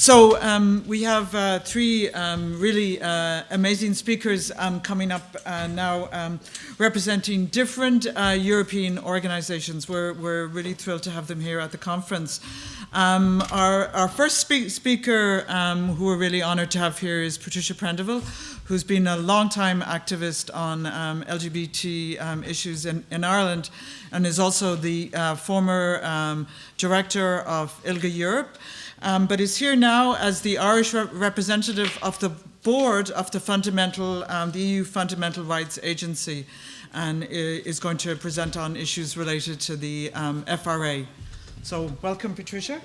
We have three really amazing speakers coming up now, representing different European organizations. We're really thrilled to have them here at the conference. Our first speaker, who we're really honored to have here, is Patricia Prendiville, who's been a long-time activist on LGBT issues in Ireland, and is also the former director of ILGA-Europe. But is here now as the Irish representative of the board of the EU Fundamental Rights Agency, and is going to present on issues related to the FRA. So welcome, Patricia.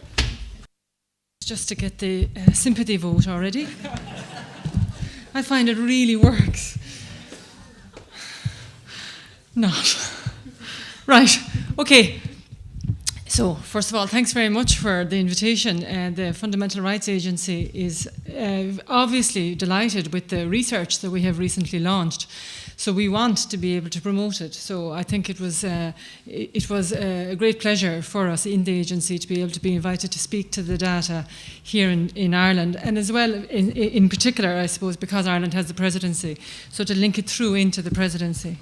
Just to get the sympathy vote already. I find it really works. Not. Right, okay. So, first of all, thanks very much for the invitation. The Fundamental Rights Agency is obviously delighted with the research that we have recently launched. So we want to be able to promote it. So I think it was a great pleasure for us in the agency to be able to be invited to speak to the data here in Ireland, and as well, in particular, I suppose, because Ireland has the presidency, so to link it through into the presidency.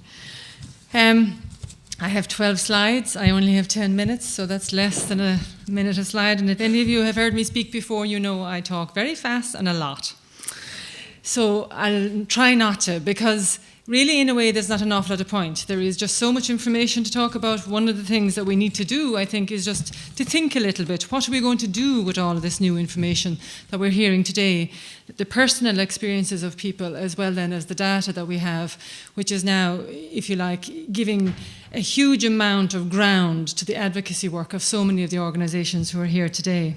I have 12 slides. I only have 10 minutes, so that's less than a minute a slide. And if any of you have heard me speak before, you know I talk very fast and a lot. So I'll try not to, because really, in a way, there's not an awful lot of point. There is just so much information to talk about. One of the things that we need to do, I think, is just to think a little bit. What are we going to do with all of this new information that we're hearing today? The personal experiences of people, as well then as the data that we have, which is now, if you like, giving a huge amount of ground to the advocacy work of so many of the organisations who are here today.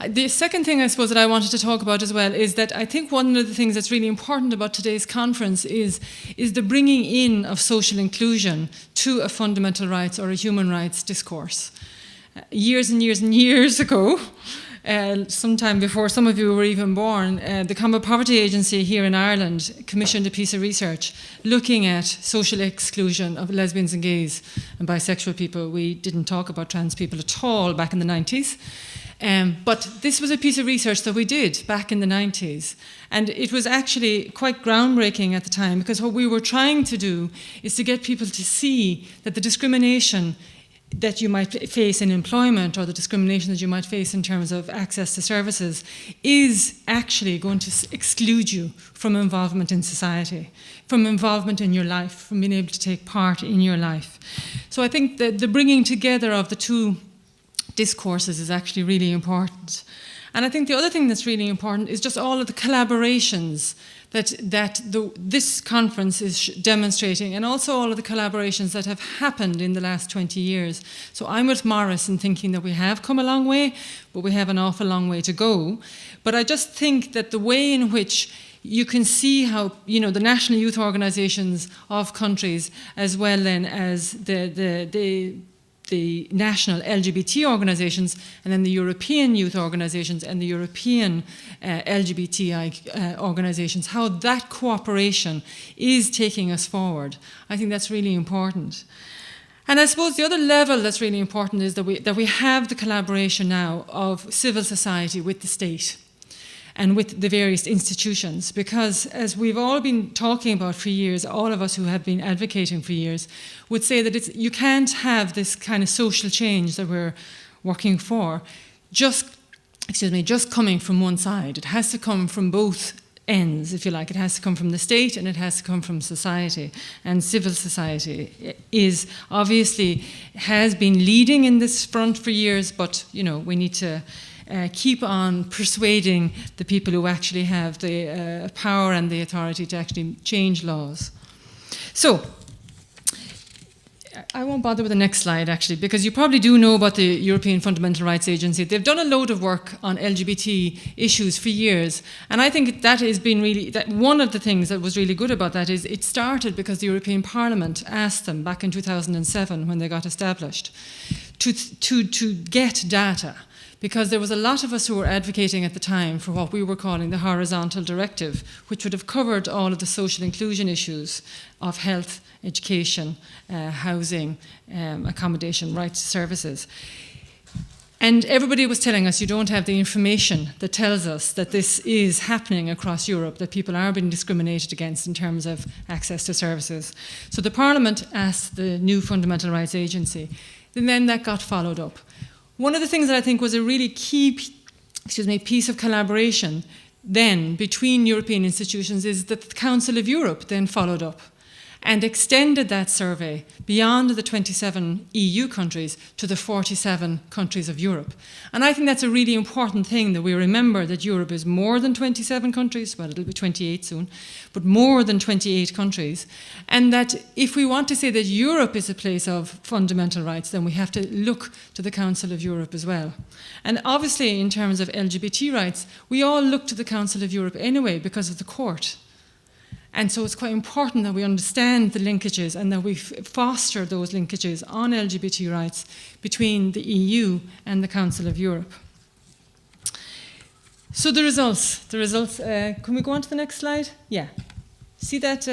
The second thing, I suppose, that I wanted to talk about as well is that I think one of the things that's really important about today's conference is the bringing in of social inclusion to a fundamental rights or a human rights discourse. Years and years and years ago, sometime before some of you were even born, the Combat Poverty Agency here in Ireland commissioned a piece of research looking at social exclusion of lesbians and gays and bisexual people. We didn't talk about trans people at all back in the 90s. But this was a piece of research that we did back in the 90s. And it was actually quite groundbreaking at the time, because what we were trying to do is to get people to see that the discrimination that you might face in employment, or the discrimination that you might face in terms of access to services, is actually going to exclude you from involvement in society, from involvement in your life, from being able to take part in your life. So I think that the bringing together of the two discourses is actually really important. And I think the other thing that's really important is just all of the collaborations that this conference is demonstrating, and also all of the collaborations that have happened in the last 20 years. So I'm with Morris in thinking that we have come a long way, but we have an awful long way to go. But I just think that the way in which you can see how, the national youth organisations of countries, as well then as the national LGBT organisations, and then the European youth organisations and the European LGBTI organisations, how that cooperation is taking us forward. I think that's really important. And I suppose the other level that's really important is that we have the collaboration now of civil society with the state and with the various institutions, because as we've all been talking about for years, all of us who have been advocating for years would say that you can't have this kind of social change that we're working for just coming from one side. It has to come from both ends, if you like. It has to come from the state, and it has to come from society. And civil society is obviously has been leading in this front for years, but we need to keep on persuading the people who actually have the power and the authority to actually change laws. So, I won't bother with the next slide, actually, because you probably do know about the European Fundamental Rights Agency. They've done a load of work on LGBT issues for years, and I think that has been that one of the things that was really good about that is it started because the European Parliament asked them back in 2007, when they got established, to get data. Because there was a lot of us who were advocating at the time for what we were calling the horizontal directive, which would have covered all of the social inclusion issues of health, education, housing, accommodation, rights to services. And everybody was telling us you don't have the information that tells us that this is happening across Europe, that people are being discriminated against in terms of access to services. So the Parliament asked the new Fundamental Rights Agency, and then that got followed up. One of the things that I think was a really key piece of collaboration then between European institutions is that the Council of Europe then followed up and extended that survey beyond the 27 EU countries to the 47 countries of Europe. And I think that's a really important thing, that we remember that Europe is more than 27 countries, well, it'll be 28 soon, but more than 28 countries. And that if we want to say that Europe is a place of fundamental rights, then we have to look to the Council of Europe as well. And obviously, in terms of LGBT rights, we all look to the Council of Europe anyway because of the court. And so it's quite important that we understand the linkages and that we foster those linkages on LGBT rights between the EU and the Council of Europe. So the results, can we go on to the next slide? Yeah. See that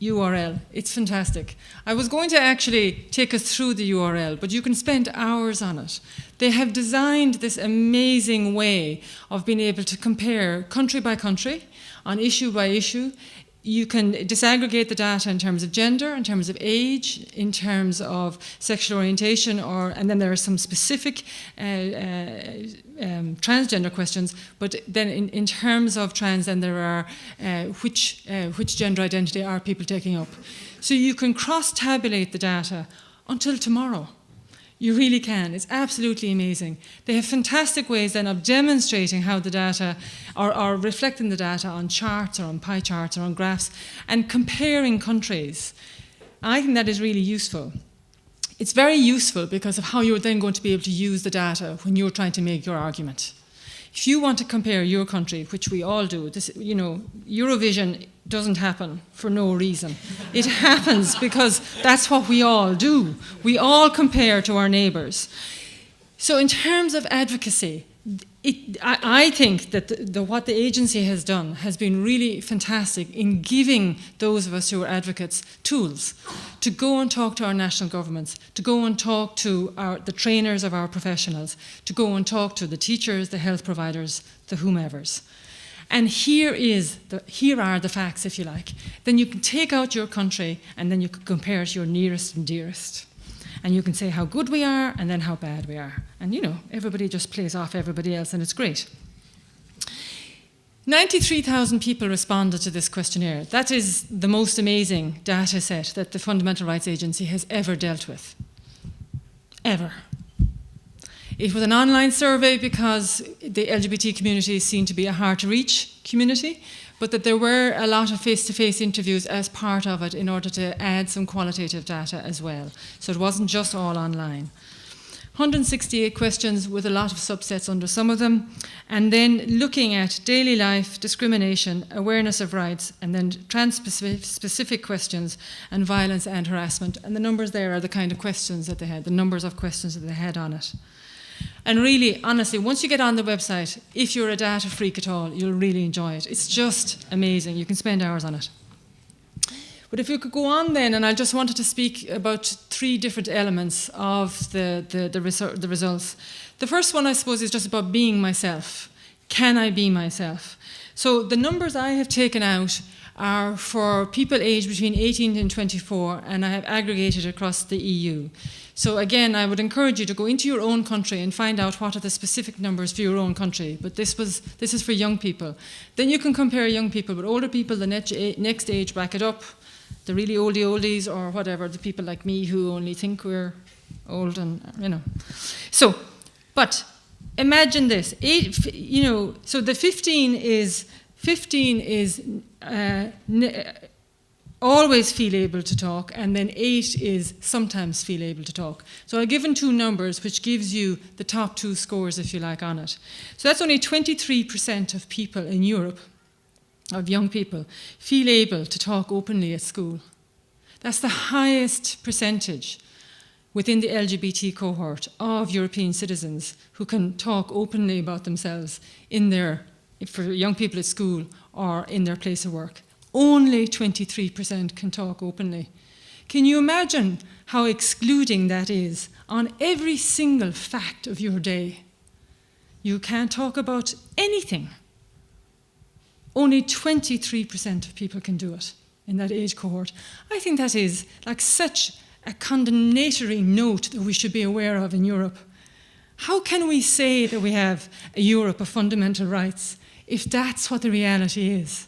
URL? It's fantastic. I was going to actually take us through the URL, but you can spend hours on it. They have designed this amazing way of being able to compare country by country, on issue by issue. You can disaggregate the data in terms of gender, in terms of age, in terms of sexual orientation, and then there are some specific transgender questions, but then in terms of trans, then there are which gender identity are people taking up. So you can cross-tabulate the data until tomorrow. You really can. It's absolutely amazing. They have fantastic ways then of demonstrating how the data, or reflecting the data on charts or on pie charts or on graphs, and comparing countries. I think that is really useful. It's very useful because of how you're then going to be able to use the data when you're trying to make your argument. If you want to compare your country, which we all do, Eurovision doesn't happen for no reason. It happens because that's what we all do. We all compare to our neighbours. So in terms of advocacy, I think that what the agency has done has been really fantastic in giving those of us who are advocates tools to go and talk to our national governments, to go and talk to the trainers of our professionals, to go and talk to the teachers, the health providers, the whomevers. And here are the facts, if you like. Then you can take out your country and then you can compare it to your nearest and dearest. And you can say how good we are and then how bad we are. And everybody just plays off everybody else and it's great. 93,000 people responded to this questionnaire. That is the most amazing data set that the Fundamental Rights Agency has ever dealt with. Ever. It was an online survey because the LGBT community is seen to be a hard-to-reach community, but that there were a lot of face-to-face interviews as part of it in order to add some qualitative data as well. So it wasn't just all online. 168 questions with a lot of subsets under some of them, and then looking at daily life, discrimination, awareness of rights, and then trans-specific questions and violence and harassment. And the numbers there are the kind of questions that they had, the numbers of questions that they had on it. And really, honestly, once you get on the website, if you're a data freak at all, you'll really enjoy it. It's just amazing. You can spend hours on it. But if we could go on then, and I just wanted to speak about 3 different elements of the results. The first one, I suppose, is just about being myself. Can I be myself? So the numbers I have taken out are for people aged between 18 and 24, and I have aggregated across the EU. So again, I would encourage you to go into your own country and find out what are the specific numbers for your own country. But this is for young people. Then you can compare young people with older people, the next age bracket up, the really oldie oldies, or whatever, the people like me who only think we're old and, So, but imagine this. So the 15 is always feel able to talk, and then 8 is sometimes feel able to talk. So I've given 2 numbers, which gives you the top 2 scores, if you like, on it. So that's only 23% of people in Europe, of young people, feel able to talk openly at school. That's the highest percentage within the LGBT cohort of European citizens who can talk openly about themselves for young people at school or in their place of work. Only 23% can talk openly. Can you imagine how excluding that is on every single fact of your day. You can't talk about anything. Only 23% of people can do it in that age cohort. I think that is like such a condemnatory note that we should be aware of in Europe. How can we say that we have a Europe of fundamental rights if that's what the reality is?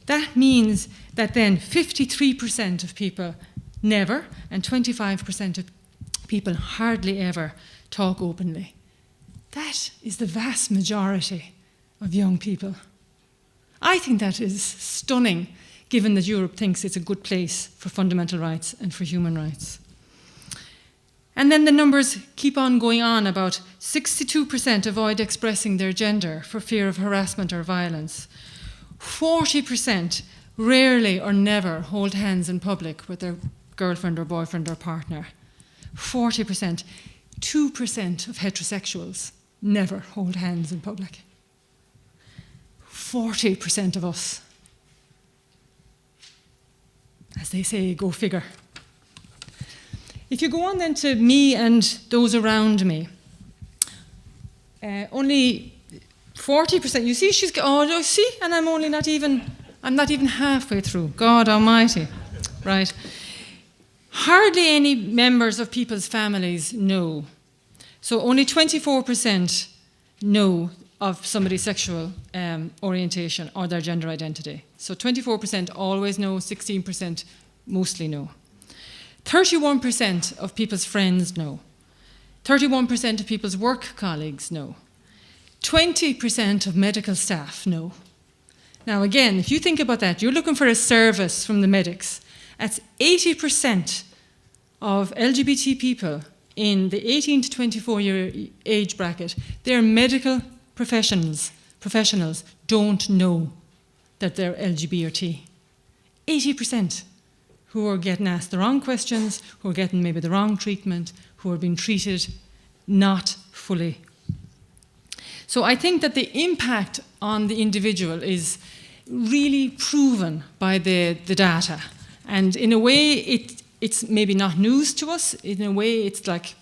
That means that then 53% of people never, and 25% of people hardly ever talk openly. That is the vast majority of young people. I think that is stunning, given that Europe thinks it's a good place for fundamental rights and for human rights. And then the numbers keep on going on about 62% avoid expressing their gender for fear of harassment or violence. 40% rarely or never hold hands in public with their girlfriend or boyfriend or partner. 40%. 2% of heterosexuals never hold hands in public. 40% of us. As they say, go figure. If you go on then to me and those around me, only 40%. You see, and I'm not even halfway through. God Almighty, right? Hardly any members of people's families know. So only 24% know of somebody's sexual orientation or their gender identity. So 24% always know, 16% mostly know. 31% of people's friends know. 31% of people's work colleagues know. 20% of medical staff know. Now again, if you think about that, you're looking for a service from the medics. That's 80% of LGBT people in the 18 to 24 year age bracket. They're medical professionals don't know that they're LGBT. 80% who are getting asked the wrong questions, who are getting maybe the wrong treatment, who are being treated not fully. So I think that the impact on the individual is really proven by the data. And in a way, it's maybe not news to us. In a way, it's like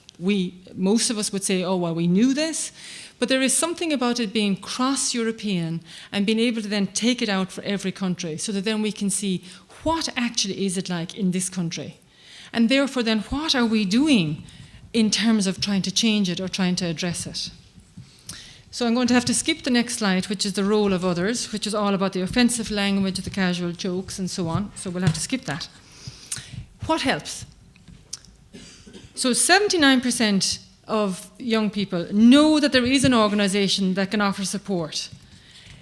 most of us would say, oh, well, we knew this. But there is something about it being cross-European and being able to then take it out for every country so that then we can see what actually is it like in this country. And therefore then what are we doing in terms of trying to change it or trying to address it. So I'm going to have to skip the next slide, which is the role of others, which is all about the offensive language, the casual jokes and so on. So we'll have to skip that. What helps? So 79% of young people know that there is an organisation that can offer support.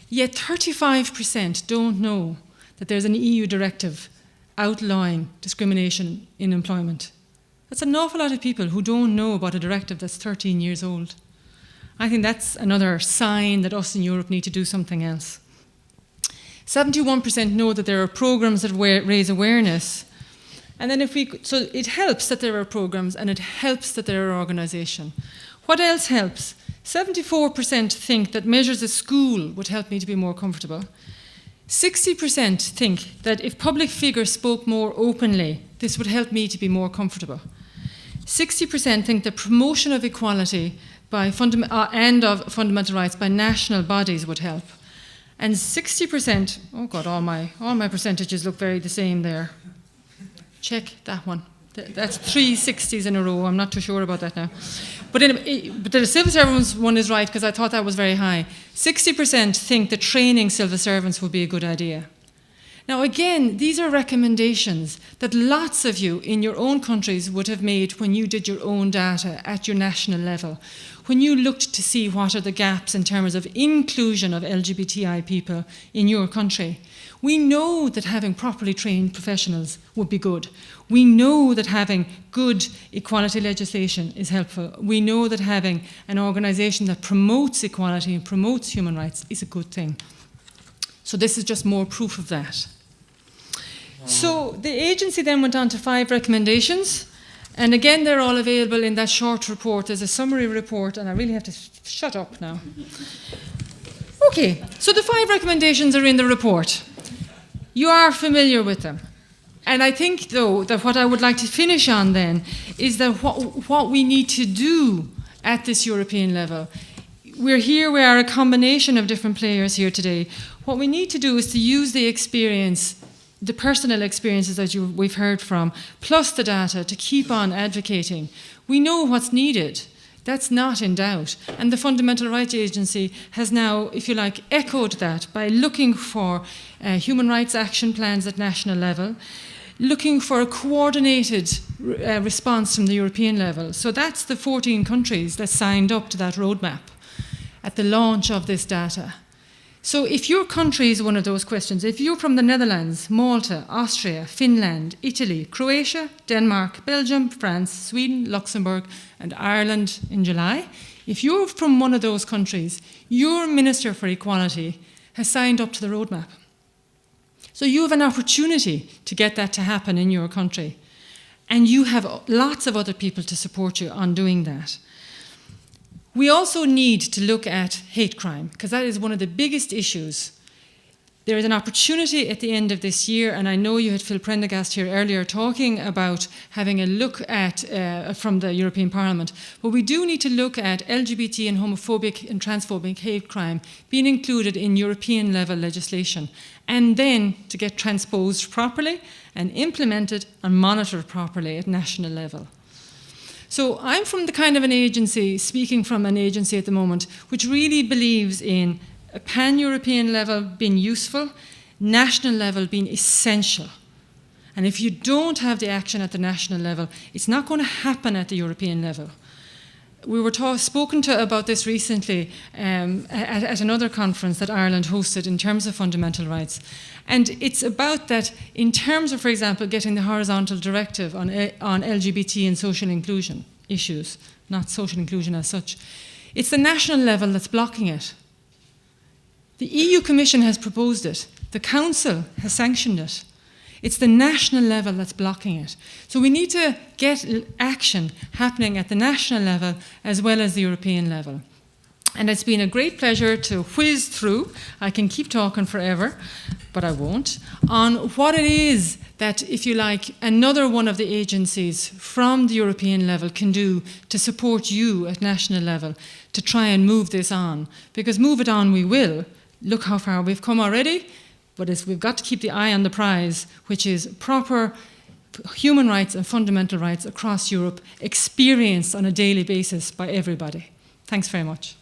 Yet 35% don't know that there's an EU directive outlawing discrimination in employment. That's an awful lot of people who don't know about a directive that's 13 years old. I think that's another sign that us in Europe need to do something else. 71% know that there are programmes that raise awareness. And then so it helps that there are programmes and it helps that there are organisation. What else helps? 74% think that measures at school would help me to be more comfortable. 60% think that if public figures spoke more openly, this would help me to be more comfortable. 60% think the promotion of equality and of fundamental rights by national bodies would help. And 60%, oh God, all my percentages look very the same there. Check that one. That's 3 60s in a row. I'm not too sure about that now. But the civil servants one is right because I thought that was very high. 60% think that training civil servants would be a good idea. Now again, these are recommendations that lots of you in your own countries would have made when you did your own data at your national level. When you looked to see what are the gaps in terms of inclusion of LGBTI people in your country. We know that having properly trained professionals would be good. We know that having good equality legislation is helpful. We know that having an organisation that promotes equality and promotes human rights is a good thing. So this is just more proof of that. So the agency then went on to 5 recommendations. And again, they're all available in that short report. There's a summary report, and I really have to shut up now. Okay, so the 5 recommendations are in the report. You are familiar with them. And I think, though, that what I would like to finish on then is that what we need to do at this European level. We are a combination of different players here today. What we need to do is to use the experience, the personal experiences that we've heard from, plus the data, to keep on advocating. We know what's needed. That's not in doubt. And the Fundamental Rights Agency has now, if you like, echoed that by looking for human rights action plans at national level, looking for a coordinated response from the European level. So that's the 14 countries that signed up to that roadmap at the launch of this data. So if your country is one of those questions, if you're from the Netherlands, Malta, Austria, Finland, Italy, Croatia, Denmark, Belgium, France, Sweden, Luxembourg, and Ireland in July, if you're from one of those countries, your Minister for Equality has signed up to the roadmap. So you have an opportunity to get that to happen in your country. And you have lots of other people to support you on doing that. We also need to look at hate crime, because that is one of the biggest issues. There is an opportunity at the end of this year, and I know you had Phil Prendergast here earlier talking about having a look at, from the European Parliament, but we do need to look at LGBT and homophobic and transphobic hate crime being included in European level legislation, and then to get transposed properly and implemented and monitored properly at national level. So I'm from the kind of an agency, speaking from an agency at the moment, which really believes in a pan-European level being useful, national level being essential. And if you don't have the action at the national level, it's not going to happen at the European level. We were spoken to about this recently at another conference that Ireland hosted in terms of fundamental rights. And it's about that in terms of, for example, getting the horizontal directive on LGBT and social inclusion issues, not social inclusion as such. It's the national level that's blocking it. The EU Commission has proposed it. The Council has sanctioned it. It's the national level that's blocking it. So we need to get action happening at the national level as well as the European level. And it's been a great pleasure to whiz through, I can keep talking forever, but I won't, on what it is that, if you like, another one of the agencies from the European level can do to support you at national level to try and move this on. Because move it on we will. Look how far we've come already, but we've got to keep the eye on the prize, which is proper human rights and fundamental rights across Europe, experienced on a daily basis by everybody. Thanks very much.